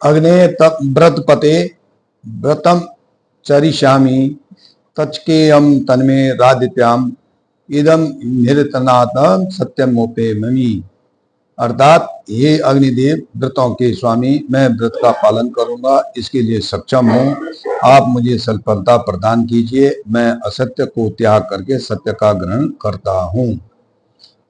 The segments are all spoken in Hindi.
अग्ने व्रतपते व्रतम चरिष्यामि तच्केयम तन्मे राधित्याम इदम निरतनाथ सत्यमोपे ममी। अर्थात हे अग्निदेव, व्रतों के स्वामी, मैं व्रत का पालन करूंगा, इसके लिए सक्षम हूँ। आप मुझे सफलता प्रदान कीजिए। मैं असत्य को त्याग करके सत्य का ग्रहण करता हूँ।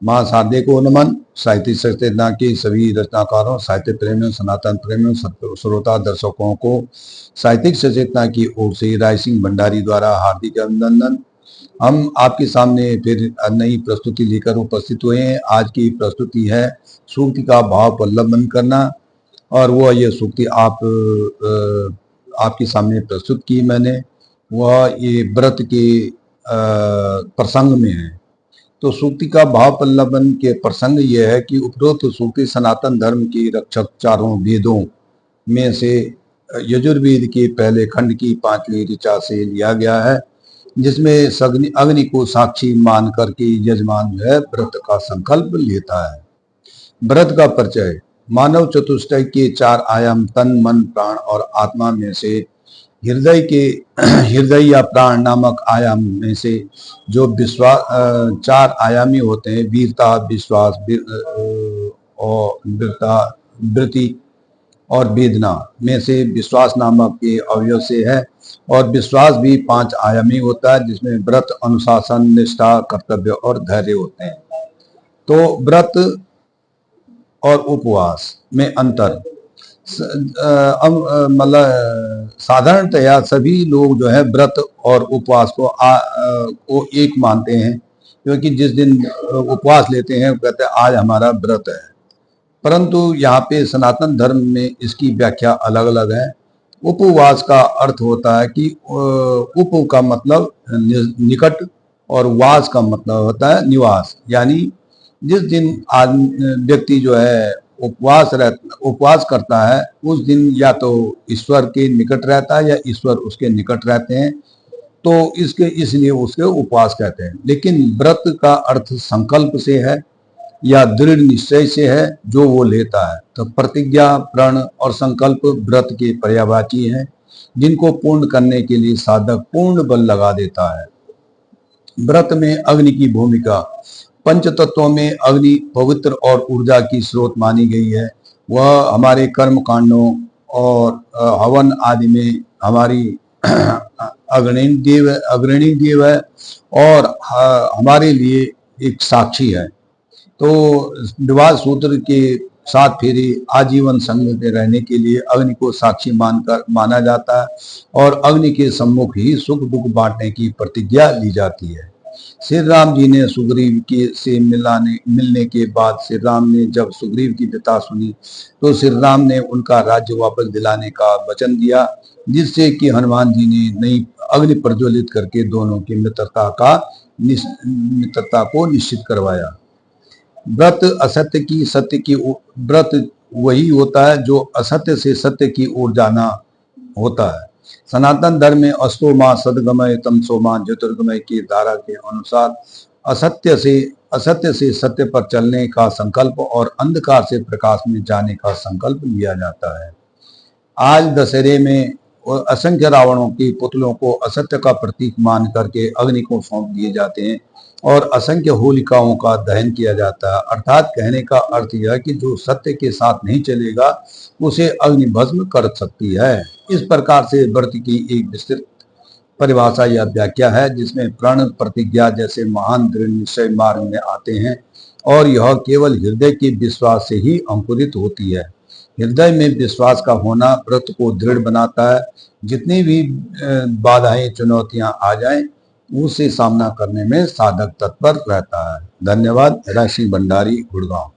माँ शारदे को नमन। साहित्यिक सचेतना के सभी रचनाकारों, साहित्य प्रेमियों, सनातन प्रेमियों, श्रोता दर्शकों को साहित्यिक सचेतना की ओर से राय सिंह भंडारी द्वारा हार्दिक अभिनंदन। हम आपके सामने फिर नई प्रस्तुति लेकर उपस्थित हुए हैं। आज की प्रस्तुति है सूक्ति का भाव पल्लवन करना, और वह ये सूक्ति आपके सामने प्रस्तुत की मैंने, वह ये व्रत के प्रसंग में है। तो सूक्ति का भाव पल्लवन के प्रसंग यह है कि उपरोक्त सूक्ति सनातन धर्म के रक्षक चारों वेदों में से यजुर्वेद के पहले खंड की 5वीं ऋचा से लिया गया है, जिसमें अग्नि को साक्षी मान करके यजमान जो है व्रत का संकल्प लेता है। व्रत का परिचय। मानव चतुष्टय के 4 आयाम तन, मन, प्राण और आत्मा में से हृदय या प्राण नामक आयाम में से जो विश्वास 4 आयामी होते हैं, वीरता, विश्वास और वृत्ति और वेदना में से विश्वास नामक के अवयव से है। और विश्वास भी 5 आयामी होता है, जिसमें व्रत, अनुशासन, निष्ठा, कर्तव्य और धैर्य होते हैं। तो व्रत और उपवास में अंतर, मतलब साधारणतया सभी लोग जो है व्रत और उपवास को एक मानते हैं, क्योंकि जिस दिन उपवास लेते हैं कहते हैं आज हमारा व्रत है। परंतु यहाँ पे सनातन धर्म में इसकी व्याख्या अलग अलग है। उपवास का अर्थ होता है कि उप का मतलब निकट और वास का मतलब होता है निवास, यानी जिस दिन व्यक्ति जो है उपवास करता है उस दिन या तो ईश्वर के निकट रहता है या ईश्वर उसके निकट रहते हैं, तो इसलिए उसके उपवास कहते हैं। लेकिन व्रत का अर्थ संकल्प से है या दृढ़ निश्चय से है जो वो लेता है। तो प्रतिज्ञा, प्रण और संकल्प व्रत के पर्यायवाची हैं, जिनको पूर्ण करने के लिए साधक पूर्ण बल लगा देता है। व्रत में अग्नि की भूमिका। पंच तत्वों में अग्नि पवित्र और ऊर्जा की स्रोत मानी गई है। वह हमारे कर्म कांडों और हवन आदि में हमारी अग्रणी देव है और हमारे लिए एक साक्षी है। तो विवाह सूत्र के 7 फेरे आजीवन संग में रहने के लिए अग्नि को साक्षी माना जाता है, और अग्नि के सम्मुख ही सुख दुख बांटने की प्रतिज्ञा ली जाती है। श्री राम जी ने सुग्रीव से मिलने के बाद श्री राम ने जब सुग्रीव की व्यथा सुनी तो श्री राम ने उनका राज्य वापस दिलाने का वचन दिया, जिससे कि हनुमान जी ने नई अग्नि प्रज्वलित करके दोनों की मित्रता को निश्चित करवाया। व्रत असत्य की सत्य की व्रत वही होता है जो असत्य से सत्य की ओर जाना होता है। सनातन धर्म में अस्तो मां सदगमय तमसो मां ज्योतिर्गमय की धारा के अनुसार असत्य से सत्य पर चलने का संकल्प और अंधकार से प्रकाश में जाने का संकल्प लिया जाता है। आज दशहरे में असंख्य रावणों के पुतलों को असत्य का प्रतीक मान करके अग्नि को सौंप दिए जाते हैं और असंख्य होलिकाओं का दहन किया जाता है। अर्थात कहने का अर्थ यह कि जो सत्य के साथ नहीं चलेगा उसे अग्नि भस्म कर सकती है। इस प्रकार से व्रत की एक विस्तृत परिभाषा या व्याख्या है, जिसमें प्रण, प्रतिज्ञा जैसे महान दृढ़ निश्चय मार्ग में आते हैं, और यह केवल हृदय के विश्वास से ही अंकुरित होती है। हृदय में विश्वास का होना व्रत को दृढ़ बनाता है। जितनी भी बाधाएं, चुनौतियां आ जाएं, उससे सामना करने में साधक तत्पर रहता है। धन्यवाद। राय सिंह भंडारी, गुड़गांव।